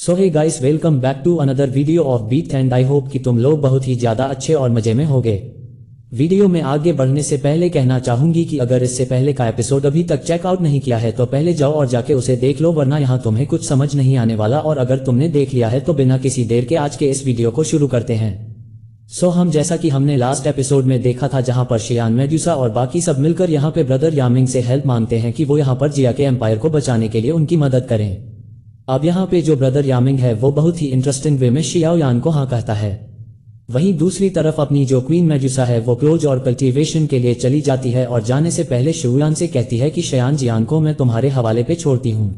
So hey guys, welcome back to another video of beat and I hope कि तुम लोग बहुत ही ज़्यादा अच्छे और मज़े में होगे। वीडियो में आगे बढ़ने से पहले कहना चाहूंगी कि अगर इससे पहले का एपिसोड अभी तक चेकआउट नहीं किया है तो पहले जाओ और जाके उसे देख लो, वरना यहाँ तुम्हें कुछ समझ नहीं आने वाला। और अगर तुमने देख लिया है तो बिना किसी देर के आज के इस वीडियो को शुरू करते हैं। सो हम जैसा कि हमने लास्ट एपिसोड में देखा था, जहां पर शियान, मेड्यूसा और बाकी सब मिलकर यहाँ पे ब्रदर यामिंग से हेल्प मांगते हैं कि वो यहाँ पर जिया के एम्पायर को बचाने के लिए उनकी मदद करें। अब यहाँ पे जो ब्रदर यामिंग है वो बहुत ही इंटरेस्टिंग वे में शियाओ यान को हाँ कहता है। वहीं दूसरी तरफ अपनी जो क्वीन मेड्यूसा है वो क्लोज और कल्टीवेशन के लिए चली जाती है और जाने से पहले शियान से कहती है कि शियान जियान को मैं तुम्हारे हवाले पे छोड़ती हूँ,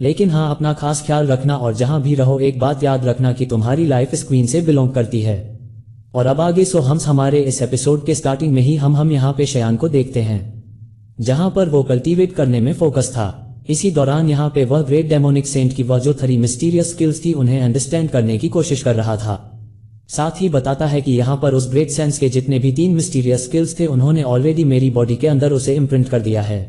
लेकिन हाँ अपना खास ख्याल रखना और जहां भी रहो एक बात याद रखना कि तुम्हारी लाइफ इस क्वीन से बिलोंग करती है। और अब आगे हम हमारे इस एपिसोड के स्टार्टिंग में ही हम यहाँ पे शियान को देखते हैं, जहां पर वो कल्टीवेट करने में फोकस था। इसी दौरान यहाँ पे वह ग्रेट डेमोनिक सेंट की वह जो 3 मिस्टीरियस स्किल्स थी उन्हें अंडरस्टैंड करने की कोशिश कर रहा था। साथ ही बताता है कि यहाँ पर उस ग्रेट सेंस के जितने भी 3 मिस्टीरियस स्किल्स थे उन्होंने ऑलरेडी मेरी बॉडी के अंदर उसे इम्प्रिंट कर दिया है।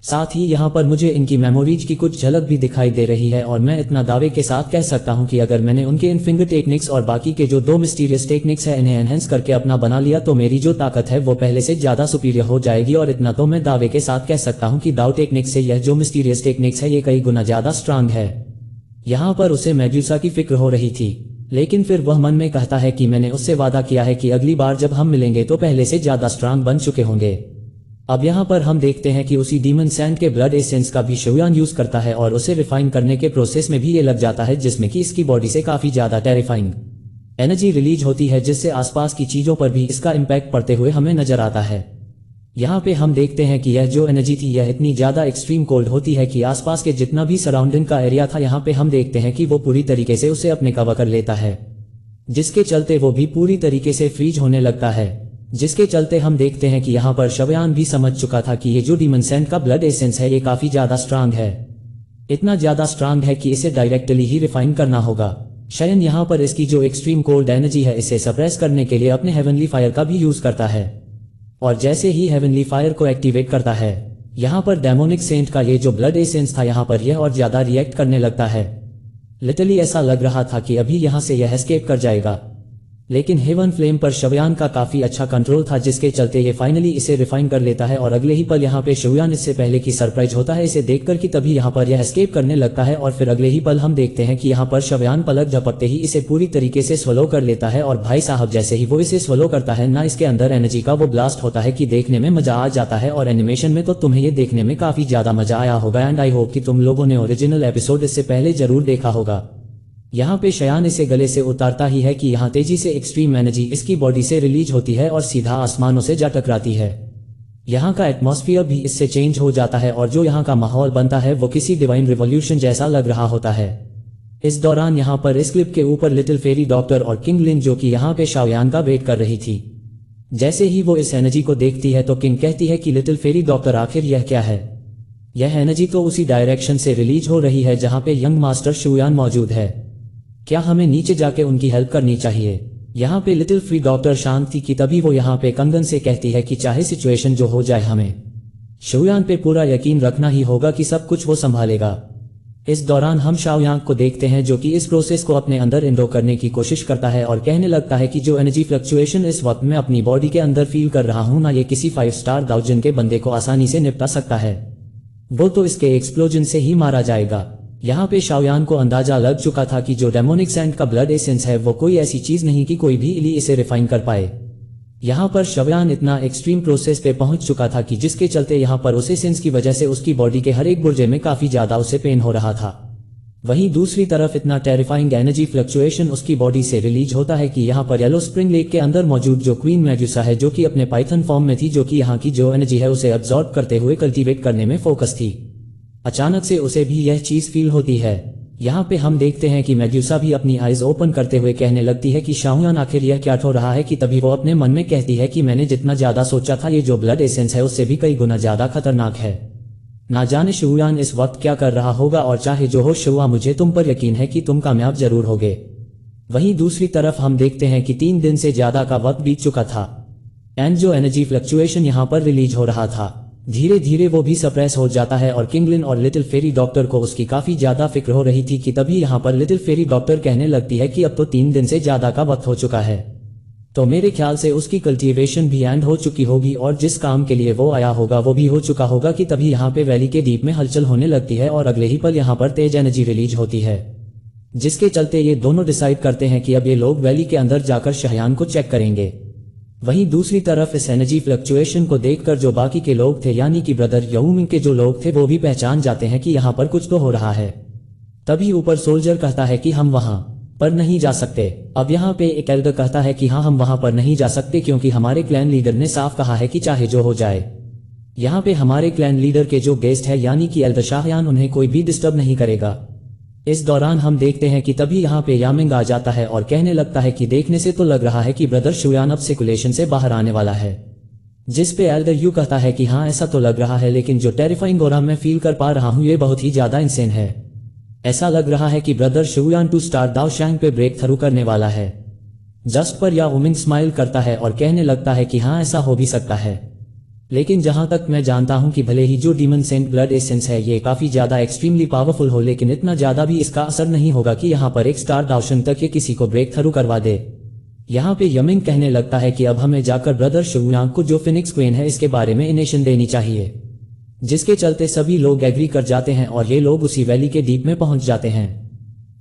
साथ ही यहाँ पर मुझे इनकी मेमोरीज की कुछ झलक भी दिखाई दे रही है और मैं इतना दावे के साथ कह सकता हूँ कि अगर मैंने उनके इन फिंगर टेक्निक्स और बाकी के जो 2 मिस्टीरियस टेक्निक्स है इन्हें एनहेंस करके अपना बना लिया तो मेरी जो ताकत है वो पहले से ज्यादा सुपीरियर हो जाएगी। और इतना तो मैं दावे के साथ कह सकता हूँ कि दाव टेक्निक्स से यह जो मिस्टीरियस टेक्निक्स है ये कई गुना ज्यादा स्ट्रांग है। यहाँ पर उसे मेड्यूसा की फिक्र हो रही थी, लेकिन फिर वह मन में कहता है कि मैंने उससे वादा किया है कि अगली बार जब हम मिलेंगे तो पहले से ज्यादा स्ट्रांग बन चुके होंगे। अब यहाँ पर हम देखते हैं कि उसी डीमन सैंड के ब्लड एसेंस का भी शियान यूज करता है और उसे रिफाइन करने के प्रोसेस में भी ये लग जाता है, जिसमें कि इसकी बॉडी से काफी ज्यादा टेरिफाइंग एनर्जी रिलीज होती है, जिससे आसपास की चीजों पर भी इसका इम्पैक्ट पड़ते हुए हमें नजर आता है। यहाँ पे हम देखते हैं कि यह जो एनर्जी थी यह इतनी ज्यादा एक्सट्रीम कोल्ड होती है कि आसपास के जितना भी सराउंडिंग का एरिया था यहाँ पे हम देखते हैं कि वो पूरी तरीके से उसे अपने कवर कर लेता है, जिसके चलते वो भी पूरी तरीके से फ्रीज होने लगता है। जिसके चलते हम देखते हैं कि यहाँ पर शियान भी समझ चुका था कि ये जो डीमन सैंड का ब्लड एसेंस है ये काफी ज्यादा स्ट्रांग है, इतना ज्यादा स्ट्रांग है कि इसे डायरेक्टली ही रिफाइन करना होगा। शियान यहाँ पर इसकी जो एक्सट्रीम कोल्ड एनर्जी है इसे सप्रेस करने के लिए अपने हेवनली फायर का भी यूज करता है, और जैसे ही हेवनली फायर को एक्टिवेट करता है यहाँ पर डेमोनिक सेंट का ये जो ब्लड एसेंस था यहाँ पर यह और ज्यादा रिएक्ट करने लगता है। लिटरली ऐसा लग रहा था कि अभी यहाँ से यह एस्केप कर जाएगा, लेकिन हेवन फ्लेम पर शियान का काफी अच्छा कंट्रोल था, जिसके चलते ये फाइनली इसे रिफाइन कर लेता है। और अगले ही पल यहाँ पे शियान इससे पहले की सरप्राइज होता है इसे देखकर कि तभी यहाँ पर यह एस्केप करने लगता है। और फिर अगले ही पल हम देखते हैं कि यहाँ पर शियान पलक झपकते ही इसे पूरी तरीके से स्वलो कर लेता है। और भाई साहब जैसे ही वो इसे स्वलो करता है ना, इसके अंदर एनर्जी का वो ब्लास्ट होता है कि देखने में मजा आ जाता है। और एनिमेशन में तो तुम्हें ये देखने में काफी ज्यादा मजा आया होगा एंड आई होप कि तुम लोगों ने ओरिजिनल एपिसोड इससे पहले जरूर देखा होगा। यहाँ पे शियान इसे गले से उतारता ही है कि यहाँ तेजी से एक्सट्रीम एनर्जी इसकी बॉडी से रिलीज होती है और सीधा आसमानों से जा टकराती है। यहाँ का एटमॉस्फेयर भी इससे चेंज हो जाता है और जो यहाँ का माहौल बनता है वो किसी डिवाइन रिवॉल्यूशन जैसा लग रहा होता है। इस दौरान यहाँ पर इस क्लिप के ऊपर लिटिल फेरी डॉक्टर और किंग लिन जो कि यहाँ पे शियान का वेट कर रही थी, जैसे ही वो इस एनर्जी को देखती है तो किंग कहती है कि लिटिल फेरी डॉक्टर आखिर यह क्या है। यह एनर्जी तो उसी डायरेक्शन से रिलीज हो रही है जहाँ पे यंग मास्टर शियान मौजूद है, क्या हमें नीचे जाके उनकी हेल्प करनी चाहिए। यहाँ पे लिटिल फ्री डॉक्टर शांत थी कि तभी वो यहाँ पे कंगन से कहती है कि चाहे सिचुएशन जो हो जाए हमें शियान पे पूरा यकीन रखना ही होगा कि सब कुछ वो संभालेगा। इस दौरान हम शियान को देखते हैं जो कि इस प्रोसेस को अपने अंदर इंडो करने की कोशिश करता है और कहने लगता है कि जो एनर्जी फ्लक्चुएशन इस वक्त मैं अपनी बॉडी के अंदर फील कर रहा हूँ ना, ये किसी 5 स्टार दाउजन के बंदे को आसानी से निपटा सकता है, वो तो इसके एक्सप्लोजन से ही मारा जाएगा। यहाँ पे शियान को अंदाजा लग चुका था कि जो डेमोनिक सैंड का ब्लड एसेंस है वो कोई ऐसी चीज नहीं कि कोई भी इली इसे रिफाइन कर पाए। यहाँ पर शियान इतना एक्सट्रीम प्रोसेस पे पहुंच चुका था कि जिसके चलते यहाँ पर उस एसेंस की वजह से उसकी बॉडी के हर एक गुर्जे में काफी ज्यादा उसे पेन हो रहा था। वहीं दूसरी तरफ इतना टेरिफाइंग एनर्जी फ्लक्चुएशन उसकी बॉडी से रिलीज होता है कि यहाँ पर येलो स्प्रिंग लेक के अंदर मौजूद जो क्वीन मेड्यूसा है जो कि अपने पाइथन फॉर्म में थी, जो कि यहाँ की जो एनर्जी है उसे अब्सॉर्ब करते हुए कल्टीवेट करने में फोकस थी, अचानक से उसे भी यह चीज फील होती है। यहाँ पे हम देखते हैं कि मेड्यूसा भी अपनी आईज ओपन करते हुए कहने लगती है कि शियान आखिर यह क्या हो रहा है, कि तभी वो अपने मन में कहती है कि मैंने जितना ज्यादा सोचा था ये जो ब्लड एसेंस है उससे भी कई गुना ज्यादा खतरनाक है। ना जाने शियान इस वक्त क्या कर रहा होगा, और चाहे जो हो शिया मुझे तुम पर यकीन है कि तुम कामयाब जरूर होगे। वहीं दूसरी तरफ हम देखते हैं कि 3 दिन से ज्यादा का वक्त बीत चुका था एंड जो एनर्जी फ्लक्चुएशन यहाँ पर रिलीज हो रहा था धीरे धीरे वो भी सप्रेस हो जाता है और किंगलिन और लिटिल फेरी डॉक्टर को उसकी काफी ज्यादा फिक्र हो रही थी कि तभी यहाँ पर लिटिल फेरी डॉक्टर कहने लगती है कि अब तो 3 दिन से ज्यादा का वक्त हो चुका है, तो मेरे ख्याल से उसकी कल्टीवेशन भी एंड हो चुकी होगी और जिस काम के लिए वो आया होगा वो भी हो चुका होगा कि तभी यहाँ पे वैली के डीप में हलचल होने लगती है और अगले ही पल यहाँ पर तेज एनर्जी रिलीज होती है, जिसके चलते ये दोनों डिसाइड करते हैं कि अब ये लोग वैली के अंदर जाकर शहयान को चेक करेंगे। वहीं दूसरी तरफ इस एनर्जी फ्लक्चुएशन को देखकर जो बाकी के लोग थे यानी कि ब्रदर यऊमिंग के जो लोग थे वो भी पहचान जाते हैं कि यहाँ पर कुछ तो हो रहा है। तभी ऊपर सोल्जर कहता है कि हम वहां पर नहीं जा सकते। अब यहाँ पे एक एल्डर कहता है कि हाँ हम वहां पर नहीं जा सकते क्योंकि हमारे क्लैन लीडर ने साफ कहा है कि चाहे जो हो जाए यहाँ पे हमारे क्लैन लीडर के जो गेस्ट है यानी कि एल्डर शाहयान उन्हें कोई भी डिस्टर्ब नहीं करेगा। इस दौरान हम देखते हैं कि तभी यहाँ पे यामिंग आ जाता है और कहने लगता है कि देखने से तो लग रहा है कि ब्रदर शुयान अब सर्कुलेशन से बाहर आने वाला है, जिस पे एल्डर यू कहता है कि हाँ ऐसा तो लग रहा है लेकिन जो टेरिफाइंग ऑरा मैं फील कर पा रहा हूँ ये बहुत ही ज्यादा इंसेन है। ऐसा लग रहा है कि ब्रदर शुयान 2 स्टार दाओ शैंग पे ब्रेक थ्रू करने वाला है। जस्ट पर याओमिंग स्माइल करता है और कहने लगता है कि हाँ ऐसा हो भी सकता है, लेकिन जहां तक मैं जानता हूं कि भले ही जो डीमन सेंट ब्लड एसेंस है ये काफी ज्यादा एक्सट्रीमली पावरफुल हो लेकिन इतना ज्यादा भी इसका असर नहीं होगा कि यहाँ पर 1 स्टार दाओशन तक ये किसी को ब्रेक थ्रू करवा दे। यहाँ पे यमिंग कहने लगता है कि अब हमें जाकर ब्रदर शुयान को जो फिनिक्स क्वीन है इसके बारे में इनेशन देनी चाहिए, जिसके चलते सभी लोग एग्री कर जाते हैं और ये लोग उसी वैली के डीप में पहुंच जाते हैं।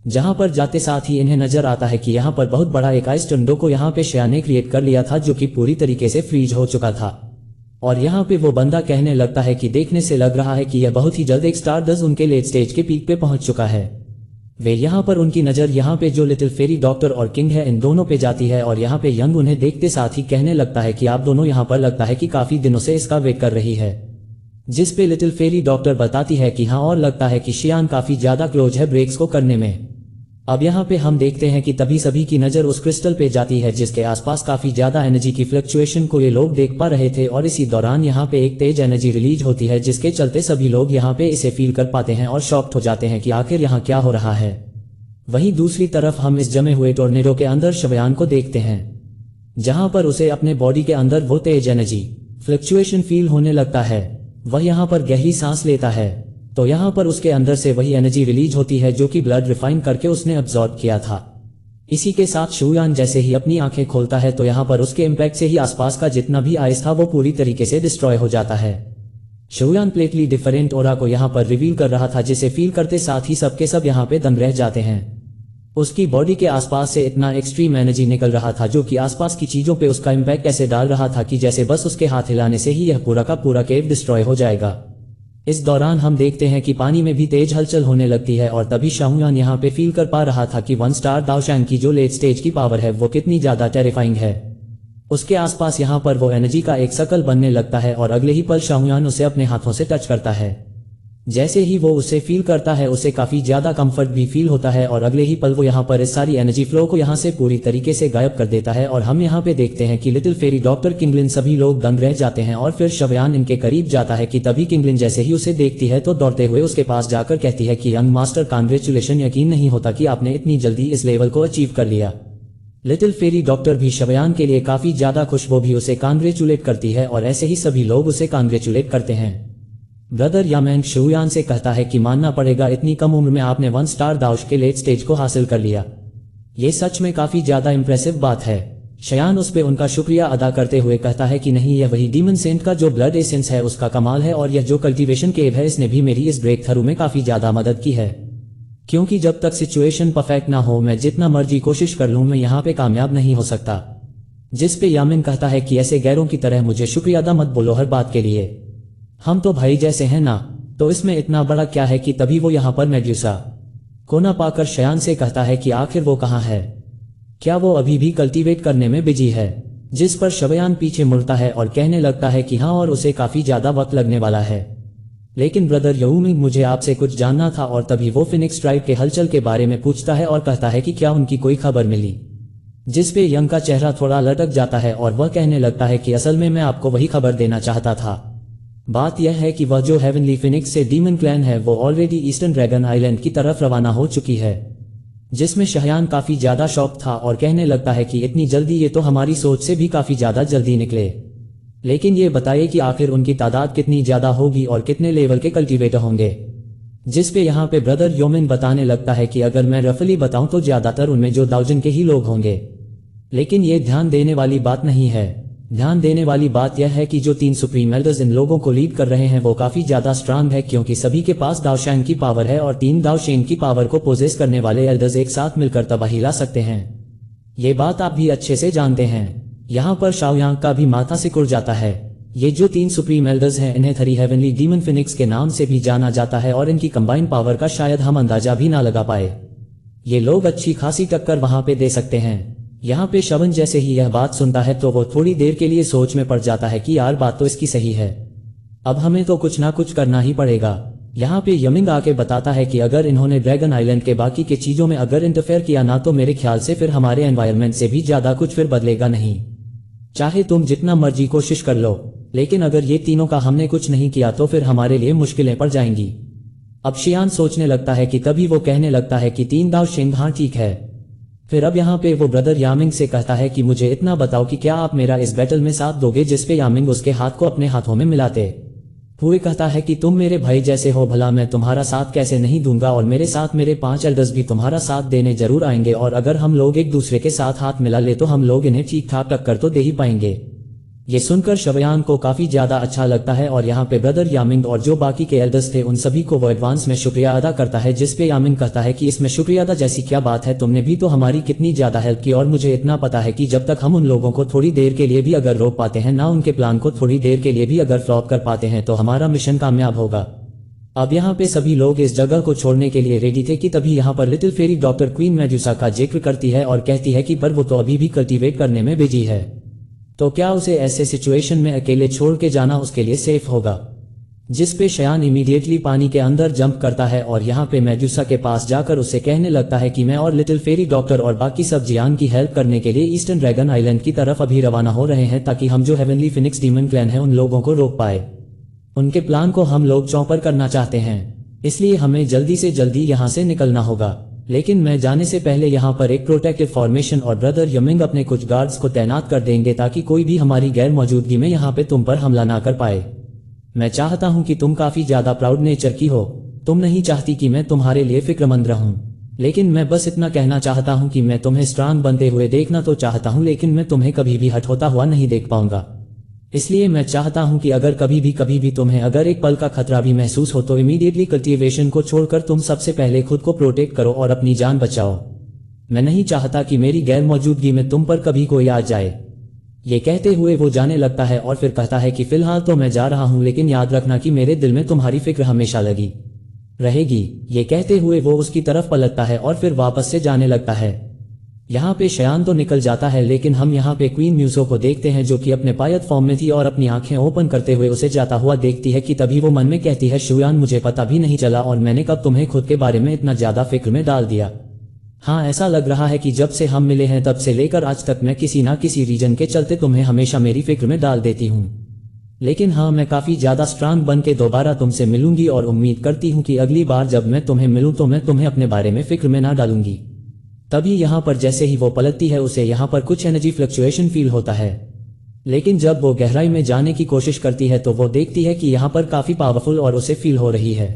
जहां पर जाते साथ ही इन्हें नजर आता है कि यहाँ पर बहुत बड़ा एक आइस टर्नेडो को यहाँ पे शया ने क्रिएट कर लिया था जो कि पूरी तरीके से फ्रीज हो चुका था। और यहाँ पे वो बंदा कहने लगता है कि देखने से लग रहा है कि यह बहुत ही जल्द 1 स्टार 10 उनके लेट स्टेज के पीक पे पहुंच चुका है। वे यहाँ पर उनकी नजर यहाँ पे जो लिटिल फेरी डॉक्टर और किंग है इन दोनों पे जाती है और यहाँ पे यंग उन्हें देखते साथ ही कहने लगता है कि आप दोनों यहाँ पर लगता है कि काफी दिनों से इसका वेट कर रही है, जिस पे लिटिल फेरी डॉक्टर बताती है कि हाँ और लगता है कि शियान काफी ज्यादा क्लोज है ब्रेक्स को करने में। अब यहाँ पे हम देखते हैं कि तभी सभी की नजर उस क्रिस्टल पे जाती है जिसके आसपास काफी ज्यादा एनर्जी की फ्लक्चुएशन को ये लोग देख पा रहे थे और इसी दौरान यहाँ पे एक तेज एनर्जी रिलीज होती है जिसके चलते सभी लोग यहाँ पे इसे फील कर पाते हैं और शॉक्ड हो जाते हैं कि आखिर यहाँ क्या हो रहा है। वहीं दूसरी तरफ हम इस जमे हुए टोर्नेडो के अंदर शवयान को देखते हैं जहां पर उसे अपने बॉडी के अंदर वो तेज एनर्जी फ्लक्चुएशन फील होने लगता है। वह यहाँ पर गहरी सांस लेता है तो यहाँ पर उसके अंदर से वही एनर्जी रिलीज होती है जो कि ब्लड रिफाइन करके उसने अब्सॉर्ब किया था। इसी के साथ शुयान जैसे ही अपनी आंखें खोलता है तो यहाँ पर उसके इम्पैक्ट से ही आसपास का जितना भी आइस था वो पूरी तरीके से डिस्ट्रॉय हो जाता है। शुयान प्लेटली डिफरेंट ऑरा को यहाँ पर रिवील कर रहा था जिसे फील करते साथ ही सबके सब यहाँ पे दंग रह जाते हैं। उसकी बॉडी के आसपास से इतना एक्सट्रीम एनर्जी निकल रहा था जो कि आसपास की चीजों पे उसका इम्पैक्ट ऐसे डाल रहा था कि जैसे बस उसके हाथ हिलाने से ही यह पूरा का पूरा केव डिस्ट्रॉय हो जाएगा। इस दौरान हम देखते हैं कि पानी में भी तेज हलचल होने लगती है और तभी शाहुयान यहाँ पे फील कर पा रहा था कि 1 स्टार दाओशैंग की जो लेट स्टेज की पावर है वो कितनी ज्यादा टेरिफाइंग है। उसके आसपास यहाँ पर वो एनर्जी का एक सर्कल बनने लगता है और अगले ही पल शाहुयान उसे अपने हाथों से टच करता है। जैसे ही वो उसे फील करता है उसे काफी ज्यादा कंफर्ट भी फील होता है और अगले ही पल वो यहाँ पर इस सारी एनर्जी फ्लो को यहाँ से पूरी तरीके से गायब कर देता है और हम यहाँ पे देखते हैं कि लिटिल फेरी डॉक्टर किंगलिन सभी लोग दंग रह जाते हैं और फिर शवयान इनके करीब जाता है कि तभी किंगलिन जैसे ही उसे देखती है तो दौड़ते हुए उसके पास जाकर कहती है कि यंग मास्टर कांग्रेचुलेशन, यकीन नहीं होता कि आपने इतनी जल्दी इस लेवल को अचीव कर लिया। लिटिल फेरी डॉक्टर भी शवयान के लिए काफी ज्यादा खुश, वो भी उसे कांग्रेचुलेट करती है और ऐसे ही सभी लोग उसे कांग्रेचुलेट करते हैं। ब्रदर यामेंग शुयान से कहता है कि मानना पड़ेगा इतनी कम उम्र में आपने 1 स्टार दाओश के लेट स्टेज को हासिल कर लिया, ये सच में काफी ज्यादा इंप्रेसिव बात है। शयान उस पे उनका शुक्रिया अदा करते हुए कहता है कि नहीं, यह वही डीमन सेंट का जो ब्लड एसेंस है उसका कमाल है और यह जो कल्टीवेशन केव है इसने भी मेरी इस ब्रेक थ्रू में काफी ज्यादा मदद की है, क्योंकि जब तक सिचुएशन परफेक्ट ना हो मैं जितना मर्जी कोशिश कर लूं मैं यहाँ पे कामयाब नहीं हो सकता। जिस पे यामिन कहता है कि ऐसे गैरों की तरह मुझे शुक्रिया अदा मत बोलो हर बात के लिए, हम तो भाई जैसे हैं ना, तो इसमें इतना बड़ा क्या है कि तभी वो यहाँ पर मेड्यूसा को ना पाकर शयान से कहता है कि आखिर वो कहाँ है, क्या वो अभी भी कल्टीवेट करने में बिजी है। जिस पर शवयान पीछे मुड़ता है और कहने लगता है कि हाँ और उसे काफी ज्यादा वक्त लगने वाला है, लेकिन ब्रदर यऊमिंग मुझे आपसे कुछ जानना था। और तभी वो फिनिक्स ट्राइब के हलचल के बारे में पूछता है और कहता है कि क्या उनकी कोई खबर मिली, जिस पे यंग का चेहरा थोड़ा लटक जाता है और वह कहने लगता है कि असल में मैं आपको वही खबर देना चाहता था। बात यह है कि वह जो हेवनली फिनिक्स से डीमन क्लैन है वो ऑलरेडी ईस्टर्न ड्रैगन आइलैंड की तरफ रवाना हो चुकी है, जिसमें शहयान काफी ज्यादा शॉक था और कहने लगता है कि इतनी जल्दी, ये तो हमारी सोच से भी काफी ज्यादा जल्दी निकले। लेकिन ये बताइए कि आखिर उनकी तादाद कितनी ज्यादा होगी और कितने लेवल के कल्टीवेटर होंगे। जिस पे यहाँ पे ब्रदर योमिन बताने लगता है कि अगर मैं रफली बताऊं तो ज्यादातर उनमें जो 1000 के ही लोग होंगे। लेकिन ये ध्यान देने वाली बात नहीं है। ध्यान देने वाली बात यह है कि जो 3 सुप्रीम एल्डर्स इन लोगों को लीड कर रहे हैं वो काफी ज्यादा स्ट्रांग है, क्योंकि सभी के पास दाओशैंग की पावर है और 3 दाओशेंग की पावर को पोजेस करने वाले एल्डर्स एक साथ मिलकर तबाही ला सकते हैं। ये बात आप भी अच्छे से जानते हैं। यहाँ पर शाओयांग का भी माथा सिकुड़ जाता है। ये जो 3 सुप्रीम एल्डर्स हैं इन्हें 3 हेवनली डीमन फिनिक्स के नाम से भी जाना जाता है और इनकी कंबाइंड पावर का शायद हम अंदाजा भी ना लगा पाए। ये लोग अच्छी खासी टक्कर वहां पे दे सकते हैं। यहाँ पे शवन जैसे ही यह बात सुनता है तो वो थोड़ी देर के लिए सोच में पड़ जाता है कि यार बात तो इसकी सही है, अब हमें तो कुछ ना कुछ करना ही पड़ेगा। यहाँ पे यमिंग आके बताता है कि अगर इन्होंने ड्रैगन आइलैंड के बाकी के चीजों में अगर इंटरफेयर किया ना तो मेरे ख्याल से फिर हमारे एनवायरनमेंट से भी ज्यादा कुछ फिर बदलेगा नहीं। चाहे तुम जितना मर्जी कोशिश कर लो, लेकिन अगर ये तीनों का हमने कुछ नहीं किया तो फिर हमारे लिए मुश्किलें पड़ जाएंगी। अब शियान सोचने लगता है कि तभी वो कहने लगता है कि 3 दाओशेंग, हाँ ठीक है। फिर अब यहाँ पे वो ब्रदर यामिंग से कहता है कि मुझे इतना बताओ कि क्या आप मेरा इस बैटल में साथ दोगे, जिसपे यामिंग उसके हाथ को अपने हाथों में मिलाते हुए कहता है कि तुम मेरे भाई जैसे हो, भला मैं तुम्हारा साथ कैसे नहीं दूंगा, और मेरे साथ मेरे 5 एल्डर्स भी तुम्हारा साथ देने जरूर आएंगे, और अगर हम लोग एक दूसरे के साथ हाथ मिला ले तो हम लोग इन्हें ठीक ठाक टक्कर तो दे ही पाएंगे। ये सुनकर शवयान को काफी ज्यादा अच्छा लगता है और यहाँ पे ब्रदर यामिंग और जो बाकी के एल्डर्स थे उन सभी को वो एडवांस में शुक्रिया अदा करता है, जिसपे यामिंग कहता है कि इसमें शुक्रिया अदा जैसी क्या बात है, तुमने भी तो हमारी कितनी ज्यादा हेल्प की, और मुझे इतना पता है कि जब तक हम उन लोगों को थोड़ी देर के लिए भी अगर रोक पाते हैं, ना उनके प्लान को थोड़ी देर के लिए भी अगर फ्लॉप कर पाते हैं, तो हमारा मिशन कामयाब होगा। अब यहाँ पे सभी लोग इस जगह को छोड़ने के लिए रेडी थे कि तभी यहाँ पर little fairy doctor queen Medusa का जिक्र करती है और कहती है कि पर वो तो अभी भी कल्टीवेट करने में बिजी है, तो क्या उसे ऐसे सिचुएशन में अकेले छोड़ के जाना उसके लिए सेफ होगा। जिस पे शयान इमीडिएटली पानी के अंदर जंप करता है और यहाँ पे मेडुसा के पास जाकर उसे कहने लगता है कि मैं और लिटिल फेरी डॉक्टर और बाकी सब जियान की हेल्प करने के लिए ईस्टर्न ड्रैगन आइलैंड की तरफ अभी रवाना हो रहे हैं, ताकि हम जो हेवनली फिनिक्स डीमन क्लैन है उन लोगों को रोक पाए। उनके प्लान को हम लोग चौपर करना चाहते हैं, इसलिए हमें जल्दी से जल्दी यहाँ से निकलना होगा। लेकिन मैं जाने से पहले यहाँ पर एक प्रोटेक्टिव फॉर्मेशन और ब्रदर यमिंग अपने कुछ गार्ड्स को तैनात कर देंगे, ताकि कोई भी हमारी गैर मौजूदगी में यहाँ पे तुम पर हमला ना कर पाए। मैं चाहता हूँ कि तुम काफी ज्यादा प्राउड नेचर की हो, तुम नहीं चाहती कि मैं तुम्हारे लिए फिक्रमंद रहूं, लेकिन मैं बस इतना कहना चाहता हूँ कि मैं तुम्हें स्ट्रांग बनते हुए देखना तो चाहता हूँ, लेकिन मैं तुम्हें कभी भी हट होता हुआ नहीं देख पाऊंगा। इसलिए मैं चाहता हूं कि अगर कभी भी तुम्हें अगर एक पल का खतरा भी महसूस हो तो इमीडिएटली कल्टीवेशन को छोड़कर तुम सबसे पहले खुद को प्रोटेक्ट करो और अपनी जान बचाओ। मैं नहीं चाहता कि मेरी गैर मौजूदगी में तुम पर कभी कोई आ जाए। ये कहते हुए वो जाने लगता है और फिर कहता है कि फिलहाल तो मैं जा रहा हूं, लेकिन याद रखना कि मेरे दिल में तुम्हारी फिक्र हमेशा लगी रहेगी। ये कहते हुए वो उसकी तरफ पलटता है और फिर वापस से जाने लगता है। यहाँ पे शयान तो निकल जाता है, लेकिन हम यहाँ पे क्वीन म्यूसो को देखते हैं जो कि अपने पायत फॉर्म में थी और अपनी आंखें ओपन करते हुए उसे जाता हुआ देखती है कि तभी वो मन में कहती है, शुयान मुझे पता भी नहीं चला और मैंने कब तुम्हें खुद के बारे में इतना ज्यादा फिक्र में डाल दिया। हाँ, ऐसा लग रहा है कि जब से हम मिले हैं तब से लेकर आज तक मैं किसी ना किसी रीजन के चलते तुम्हें हमेशा मेरी फिक्र में डाल देती हूँ। लेकिन हाँ, मैं काफी ज्यादा स्ट्रांग बन के दोबारा तुमसे मिलूंगी और उम्मीद करती हूँ कि अगली बार जब मैं तुम्हें मिलूं तो मैं तुम्हें अपने बारे में फिक्र में ना डालूंगी। तभी यहाँ पर जैसे ही वो पलटती है उसे यहाँ पर कुछ एनर्जी फ्लक्चुएशन फील होता है, लेकिन जब वो गहराई में जाने की कोशिश करती है तो वो देखती है कि यहाँ पर काफी पावरफुल और उसे फील हो रही है।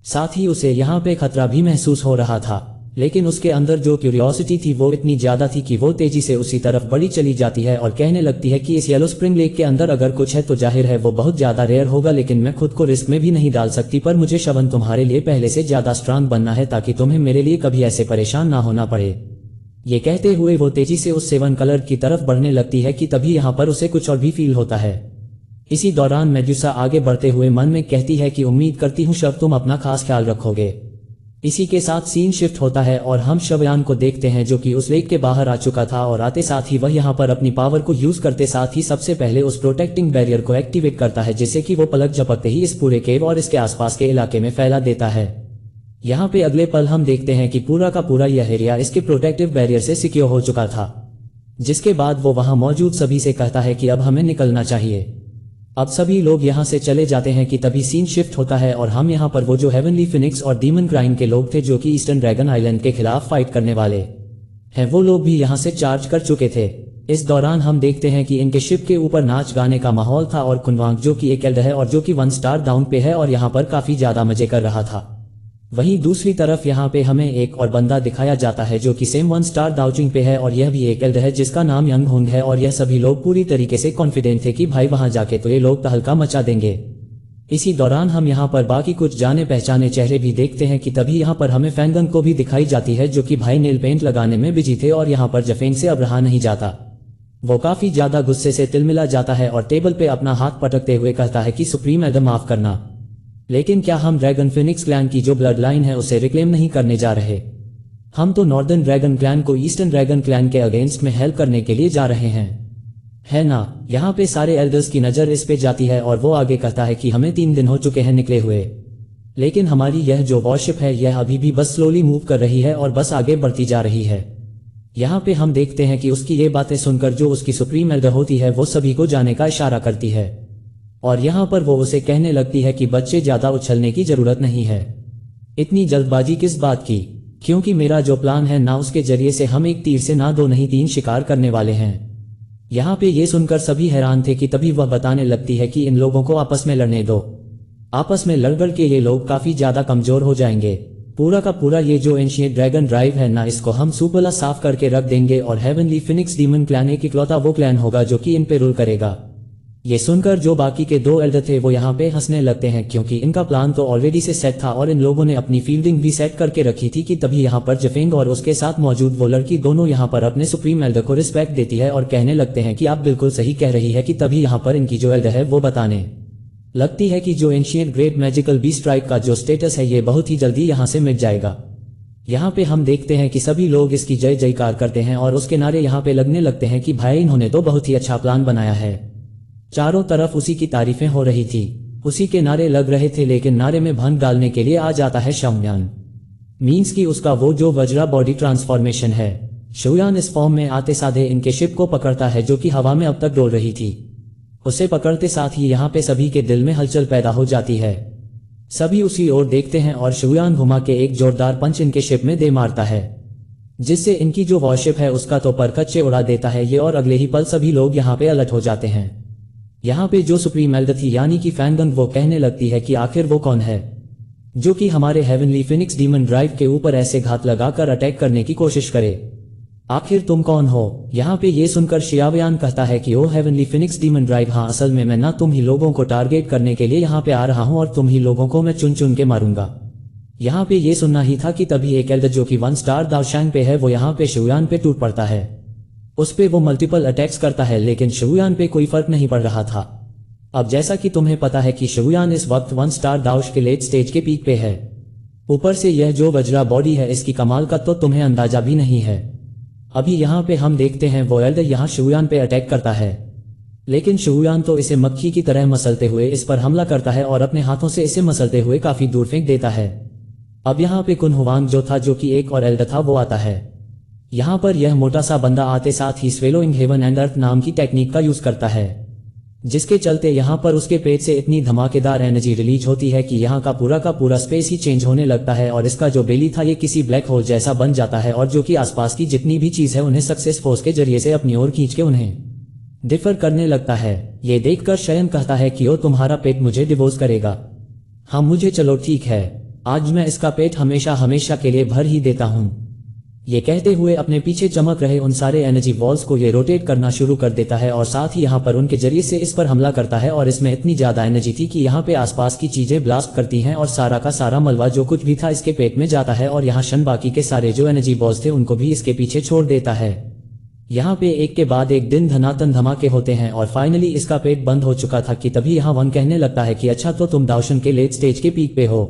साथ ही उसे यहाँ पे खतरा भी महसूस हो रहा था, लेकिन उसके अंदर जो क्यूरियोसिटी थी वो इतनी ज्यादा थी कि वो तेजी से उसी तरफ बढ़ी चली जाती है और कहने लगती है कि इस येलो स्प्रिंग लेक के अंदर अगर कुछ है तो जाहिर है वो बहुत ज्यादा रेयर होगा, लेकिन मैं खुद को रिस्क में भी नहीं डाल सकती। पर मुझे शवन तुम्हारे लिए पहले से ज्यादा स्ट्रांग बनना है ताकि तुम्हें मेरे लिए कभी ऐसे परेशान ना होना पड़े। ये कहते हुए वो तेजी से उस 7 कलर की तरफ बढ़ने लगती है कि तभी यहाँ पर उसे कुछ और भी फील होता है। इसी दौरान मेडुसा आगे बढ़ते हुए मन में कहती है कि उम्मीद करती हूँ शव तुम अपना खास ख्याल रखोगे। इसी के साथ सीन शिफ्ट होता है और हम शवयान को देखते हैं जो कि उस लेक के बाहर आ चुका था और आते साथ ही वह यहाँ पर अपनी पावर को यूज करते साथ ही सबसे पहले उस प्रोटेक्टिंग बैरियर को एक्टिवेट करता है, जिससे कि वो पलक झपकते ही इस पूरे केव और इसके आसपास के इलाके में फैला देता है। यहाँ पे अगले पल हम देखते हैं कि पूरा का पूरा यह एरिया इसके प्रोटेक्टिव बैरियर से सिक्योर हो चुका था, जिसके बाद वो वहां मौजूद सभी से कहता है कि अब हमें निकलना चाहिए। अब सभी लोग यहाँ से चले जाते हैं कि तभी सीन शिफ्ट होता है और हम यहाँ पर वो जो हेवनली फिनिक्स और डीमन क्राइन के लोग थे जो कि ईस्टर्न ड्रैगन आइलैंड के खिलाफ फाइट करने वाले हैं, वो लोग भी यहाँ से चार्ज कर चुके थे। इस दौरान हम देखते हैं कि इनके शिप के ऊपर नाच गाने का माहौल था और कुनवांग जो कि एक एल्ड है और जो कि 1 स्टार डाउन पे है और यहाँ पर काफी ज्यादा मजे कर रहा था। वहीं दूसरी तरफ यहाँ पे हमें एक और बंदा दिखाया जाता है जो कि सेम 1 स्टार डाउचिंग पे है और यह भी एक एल्ड है जिसका नाम यंग हुंग है और यह सभी लोग पूरी तरीके से कॉन्फिडेंट थे कि भाई वहां जाके तो ये लोग तहलका मचा देंगे। इसी दौरान हम यहाँ पर बाकी कुछ जाने पहचाने चेहरे भी देखते हैं कि तभी यहाँ पर हमें फैंगंग को भी दिखाई जाती है जो कि भाई नेल पेंट लगाने में बिजी थे और यहाँ पर जफेंग से अब रहा नहीं जाता। वो काफी ज्यादा गुस्से से तिलमिला जाता है और टेबल पे अपना हाथ पटकते हुए कहता है कि सुप्रीम एडम माफ करना, लेकिन क्या हम ड्रैगन फिनिक्स क्लैन की जो ब्लड लाइन है उसे रिक्लेम नहीं करने जा रहे? हम तो नॉर्दर्न ड्रैगन क्लैन को ईस्टर्न ड्रैगन क्लैन के अगेंस्ट में हेल्प करने के लिए जा रहे हैं, है ना? यहाँ पे सारे एल्डर्स की नजर इस पे जाती है और वो आगे कहता है कि हमें 3 दिन हो चुके हैं निकले हुए, लेकिन हमारी यह जो वॉरशिप है यह अभी भी बस स्लोली मूव कर रही है और बस आगे बढ़ती जा रही है। यहाँ पे हम देखते हैं कि उसकी ये बातें सुनकर जो उसकी सुप्रीम एल्डर होती है वो सभी को जाने का इशारा करती है और यहाँ पर वो उसे कहने लगती है कि बच्चे ज्यादा उछलने की जरूरत नहीं है, इतनी जल्दबाजी किस बात की, क्योंकि मेरा जो प्लान है ना उसके जरिए से हम एक तीर से ना 2 नहीं 3 शिकार करने वाले हैं। यहाँ पे ये सुनकर सभी हैरान थे कि तभी वह बताने लगती है कि इन लोगों को आपस में लड़ने दो, आपस में लड़ के ये लोग काफी ज्यादा कमजोर हो जाएंगे, पूरा का पूरा ये जो एंशिएंट ड्रैगन ड्राइव है ना इसको हम सुपरला साफ करके रख देंगे और हेवनली फिनिक्स डीमन क्लैन एक इकलौता वो क्लैन होगा जो कि इन पे रूल करेगा। ये सुनकर जो बाकी के 2 एल्डर थे वो यहाँ पे हंसने लगते हैं क्योंकि इनका प्लान तो ऑलरेडी से सेट था और इन लोगों ने अपनी फील्डिंग भी सेट करके रखी थी कि तभी यहाँ पर जफेंग और उसके साथ मौजूद वो लड़की दोनों यहाँ पर अपने सुप्रीम एल्डर को रिस्पेक्ट देती है और कहने लगते हैं कि आप बिल्कुल सही कह रही है कि तभी यहाँ पर इनकी जो एल्डर है वो बताने लगती है कि जो ancient great magical beast tribe का जो स्टेटस है ये बहुत ही जल्दी यहाँ से मिट जाएगा। यहाँ पे हम देखते हैं कि सभी लोग इसकी जय जयकार करते हैं और उसके नारे यहाँ पे लगने लगते हैं कि भाई इन्होंने तो बहुत ही अच्छा प्लान बनाया है। चारों तरफ उसी की तारीफें हो रही थी, उसी के नारे लग रहे थे, लेकिन नारे में भंग डालने के लिए आ जाता है शाओयान, मीन्स की उसका वो जो वज्रा बॉडी ट्रांसफॉर्मेशन है। शाओयान इस फॉर्म में आते साधे इनके शिप को पकड़ता है जो कि हवा में अब तक डोल रही थी। उसे पकड़ते साथ ही यहाँ पे सभी के दिल में हलचल पैदा हो जाती है, सभी उसी ओर देखते हैं और शाओयान घुमा के एक जोरदार पंच इनके शिप में दे मारता है जिससे इनकी जो वॉरशिप है उसका तो पर कच्चे उड़ा देता है ये और अगले ही पल सभी लोग यहाँ पे अलर्ट हो जाते हैं। यहाँ पे जो सुप्रीम एल्डर थी यानी कि फैंगंग वो कहने लगती है कि आखिर वो कौन है जो कि हमारे हेवनली फिनिक्स डीमन ड्राइव के ऊपर ऐसे घात लगाकर अटैक करने की कोशिश करे, आखिर तुम कौन हो? यहाँ पे ये सुनकर शियावयान कहता है कि ओ हेवनली फिनिक्स डीमन ड्राइव, हाँ असल में मैं ना तुम ही लोगों को टारगेट करने के लिए यहाँ पे आ रहा हूँ और तुम ही लोगों को मैं चुन चुन के मारूंगा। यहाँ पे ये सुनना ही था कि तभी एक एल्डर जो कि 1 स्टार दाओशैंग पे है वो यहाँ पे शाओयान पे टूट पड़ता है, उस पे वो मल्टीपल अटैक्स करता है लेकिन शाओयान पे कोई फर्क नहीं पड़ रहा था। अब जैसा कि तुम्हें पता है कि शाओयान इस वक्त 1 स्टार दाओश के लेट स्टेज के पीक पे है, ऊपर से यह जो वज्रा बॉडी है इसकी कमाल का तो तुम्हें अंदाजा भी नहीं है। अभी यहाँ पे हम देखते हैं वो एल्डर यहाँ शाओयान पे अटैक करता है, लेकिन शाओयान तो इसे मक्खी की तरह मसलते हुए इस पर हमला करता है और अपने हाथों से इसे मसलते हुए काफी दूर फेंक देता है। अब यहाँ पे कुन हुआंग जो था जो कि एक और एल्डर था वो आता है। यहाँ पर यह मोटा सा बंदा आते साथ ही स्वेलोइंग हेवन एंड अर्थ नाम की टेक्निक का यूज करता है, जिसके चलते यहाँ पर उसके पेट से इतनी धमाकेदार एनर्जी रिलीज होती है कि यहाँ का पूरा स्पेस ही चेंज होने लगता है और इसका जो बेली था ये किसी ब्लैक होल जैसा बन जाता है और जो कि आसपास की जितनी भी चीज है उन्हें सक्सेस फोर्स के जरिए से अपनी ओर खींच के उन्हें डिफर करने लगता है। ये देखकर शयन कहता है कि ओ तुम्हारा पेट मुझे डिवोर्स करेगा? हाँ मुझे, चलो ठीक है, आज मैं इसका पेट हमेशा हमेशा के लिए भर ही देता हूँ। ये कहते हुए अपने पीछे चमक रहे उन सारे एनर्जी वॉल्स को ये रोटेट करना शुरू कर देता है और साथ ही यहाँ पर उनके जरिए से इस पर हमला करता है और इसमें इतनी ज्यादा एनर्जी थी कि यहाँ पे आसपास की चीजें ब्लास्ट करती हैं और सारा का सारा मलबा जो कुछ भी था इसके पेट में जाता है और यहाँ शन बाकी के सारे जो एनर्जी वॉल्स थे उनको भी इसके पीछे छोड़ देता है। यहाँ पे एक के बाद एक दिन धनातन धमाके होते हैं और फाइनली इसका पेट बंद हो चुका था कि तभी यहाँ वन कहने लगता है कि अच्छा तो तुम दाओशन के लेट स्टेज के पीक पे हो,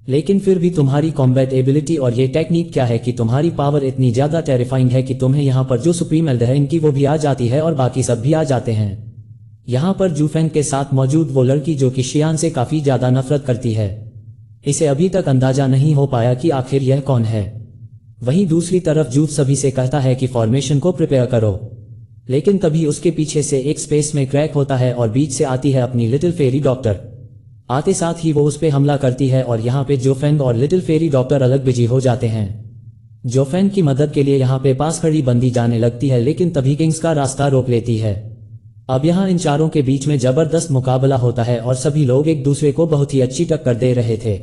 लेकिन फिर भी तुम्हारी कॉम्बैट एबिलिटी और ये टेक्निक क्या है कि तुम्हारी पावर इतनी ज्यादा टेरिफाइंग है कि तुम्हें यहाँ पर जो सुप्रीम एल्डर है इनकी वो भी आ जाती है और बाकी सब भी आ जाते हैं। यहाँ पर जूफेंग के साथ मौजूद वो लड़की जो कि शियान से काफी ज्यादा नफरत करती है, इसे अभी तक अंदाजा नहीं हो पाया कि आखिर यह कौन है। वहीं दूसरी तरफ जूफ सभी से कहता है कि फॉर्मेशन को प्रिपेयर करो, लेकिन तभी उसके पीछे से एक स्पेस में क्रैक होता है और बीच से आती है अपनी लिटिल फेरी डॉक्टर। आते साथ ही वो उस पे हमला करती है और यहाँ पे जोफेंग और लिटिल फेरी डॉक्टर अलग बिजी हो जाते हैं। जो फैन की मदद के लिए यहाँ पे पास खड़ी बंदी जाने लगती है, लेकिन तभी किंग्स का रास्ता रोक लेती है। अब यहाँ इन चारों के बीच में जबरदस्त मुकाबला होता है और सभी लोग एक दूसरे को बहुत ही अच्छी टक्कर दे रहे थे।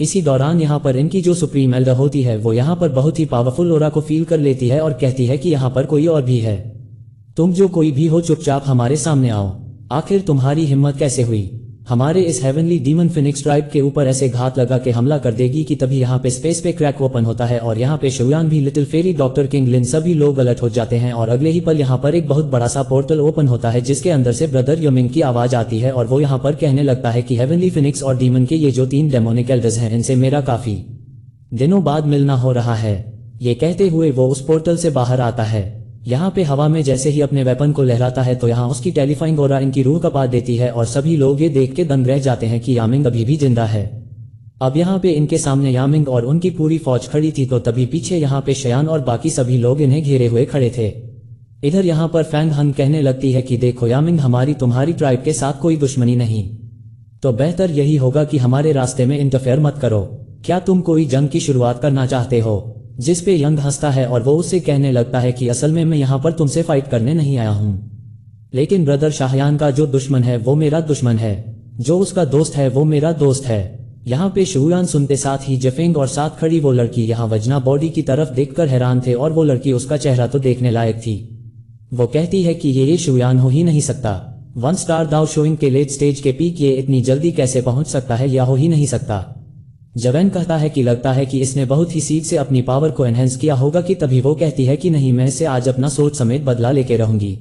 इसी दौरान यहाँ पर इनकी जो सुप्रीम एल्डर होती है वो यहाँ पर बहुत ही पावरफुल ऑरा को फील कर लेती है और कहती है कि यहाँ पर कोई और भी है। तुम जो कोई भी हो चुपचाप हमारे सामने आओ। आखिर तुम्हारी हिम्मत कैसे हुई हमारे इस हेवनली डीमन फिनिक्स ट्राइब के ऊपर ऐसे घात लगा के हमला कर देगी कि तभी यहाँ पे स्पेस पे क्रैक ओपन होता है और यहाँ पे शुयान भी, लिटिल फेरी, डॉक्टर किंग लिन सभी लोग अलर्ट हो जाते हैं और अगले ही पल यहाँ पर एक बहुत बड़ा सा पोर्टल ओपन होता है जिसके अंदर से ब्रदर योमिंग की आवाज आती है और वो यहाँ पर कहने लगता है कि हेवनली फिनिक्स और डीमन के ये जो 3 डेमोनिक एल्डर्स हैं इनसे मेरा काफी दिनों बाद मिलना हो रहा है। ये कहते हुए वो उस पोर्टल से बाहर आता है। यहाँ पे हवा में जैसे ही अपने वेपन को लहराता है तो यहाँ उसकी टेलीफाइंग ऑरा इनकी रूह कपा देती है और सभी लोग ये देख के दंग रह जाते हैं कि यामिंग अभी भी जिंदा है। अब यहाँ पे इनके सामने यामिंग और उनकी पूरी फौज खड़ी थी तो तभी पीछे यहाँ पे शयान और बाकी सभी लोग इन्हें घेरे हुए खड़े थे। इधर यहाँ पर फैंग हन कहने लगती है कि देखो यामिंग, हमारी तुम्हारी ट्राइब के साथ कोई दुश्मनी नहीं, तो बेहतर यही होगा कि हमारे रास्ते में इंटरफेयर मत करो। क्या तुम कोई जंग की शुरुआत करना चाहते हो? जिस पे यंग हंसता है और वो उससे कहने लगता है कि असल में मैं यहाँ पर तुमसे फाइट करने नहीं आया हूँ, लेकिन ब्रदर शाहयान का जो दुश्मन है वो मेरा दुश्मन है, जो उसका दोस्त है वो मेरा दोस्त है। यहाँ पे शुयान सुनते साथ ही जेफेंग और साथ खड़ी वो लड़की यहाँ वजना बॉडी की तरफ देखकर हैरान थे और वो लड़की, उसका चेहरा तो देखने लायक थी। वो कहती है कि ये शुयान हो ही नहीं सकता। 1 स्टार दाव शोइंग के लेट स्टेज के पीक ये इतनी जल्दी कैसे पहुंच सकता है, या हो ही नहीं सकता। जवेन कहता है कि लगता है कि इसने बहुत ही सीख से अपनी पावर को एनहेंस किया होगा कि तभी वो कहती है कि नहीं, मैं इसे आज अपना सोच समेत बदला लेके रहूंगी।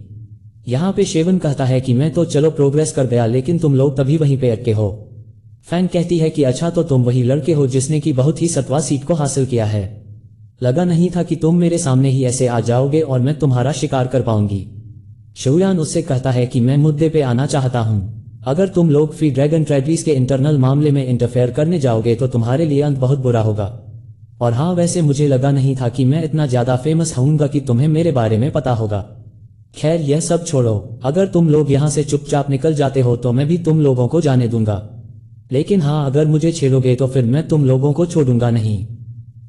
यहाँ पे शेवन कहता है कि मैं तो चलो प्रोग्रेस कर गया, लेकिन तुम लोग तभी वहीं पे अटके हो। फैन कहती है कि अच्छा, तो तुम वही लड़के हो जिसने की बहुत ही 7वां सीट को हासिल किया है। लगा नहीं था कि तुम मेरे सामने ही ऐसे आ जाओगे और मैं तुम्हारा शिकार कर पाऊंगी। शुयान उससे कहता है कि मैं मुद्दे पे आना चाहता हूँ। अगर तुम लोग फ्री ड्रैगन ट्रेडरीज के इंटरनल मामले में इंटरफेयर करने जाओगे तो तुम्हारे लिए अंत बहुत बुरा होगा। और हाँ, वैसे मुझे लगा नहीं था कि मैं इतना ज्यादा फेमस होऊंगा कि तुम्हें मेरे बारे में पता होगा। खैर यह सब छोड़ो, अगर तुम लोग यहाँ से चुपचाप निकल जाते हो तो मैं भी तुम लोगों को जाने दूंगा, लेकिन हाँ, अगर मुझे छेड़ोगे तो फिर मैं तुम लोगों को छोड़ूंगा नहीं।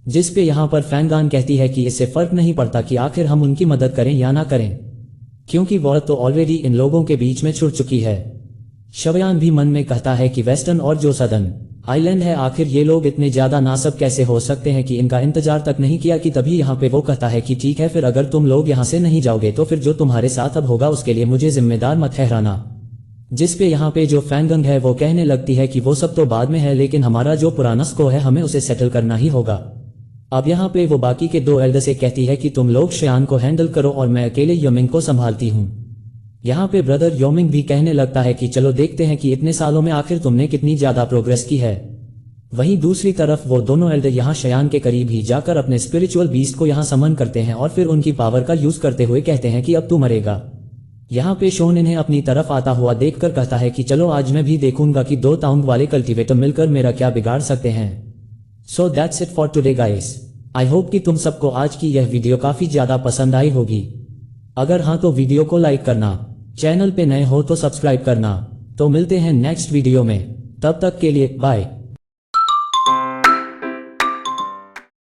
जिस पे यहाँ पर फैंगान कहती है कि इससे फर्क नहीं पड़ता कि आखिर हम उनकी मदद करें या ना करें, क्योंकि वह तो ऑलरेडी इन लोगों के बीच में छुड़ चुकी है। शवयान भी मन में कहता है कि वेस्टर्न और जो सदर्न आइलैंड है, आखिर ये लोग इतने ज्यादा नासब कैसे हो सकते हैं कि इनका इंतजार तक नहीं किया कि तभी यहाँ पे वो कहता है कि ठीक है, फिर अगर तुम लोग यहाँ से नहीं जाओगे तो फिर जो तुम्हारे साथ अब होगा उसके लिए मुझे जिम्मेदार मत ठहराना। जिस पे यहाँ पे जो फैंगंग है वो कहने लगती है कि वो सब तो बाद में है, लेकिन हमारा जो पुराना स्को है हमें उसे सेटल करना ही होगा। अब यहाँ पे वो बाकी के 2 एल्डर से कहती है कि तुम लोग शयान को हैंडल करो और मैं अकेले योमिंग को संभालती हूँ। यहाँ पे ब्रदर योमिंग भी कहने लगता है कि चलो देखते हैं कि इतने सालों में आखिर तुमने कितनी ज्यादा प्रोग्रेस की है। वहीं दूसरी तरफ वो दोनों एल्डर यहाँ शयान के करीब ही जाकर अपने स्पिरिचुअल बीस्ट को यहाँ समन करते हैं और फिर उनकी पावर का यूज करते हुए कहते हैं कि अब तू मरेगा। यहाँ पे शोन इन्हें अपनी तरफ आता हुआ देखकर कहता है कि चलो आज मैं भी देखूंगा कि 2 ताउंग वाले कल्टीवेटर मिलकर मेरा क्या बिगाड़ सकते हैं। So that's it for today guys. I hope कि तुम सबको आज की यह वीडियो काफी ज्यादा पसंद आई होगी। अगर हाँ तो वीडियो को लाइक करना, चैनल पे नए हो तो सब्सक्राइब करना। तो मिलते हैं नेक्स्ट वीडियो में, तब तक के लिए बाय।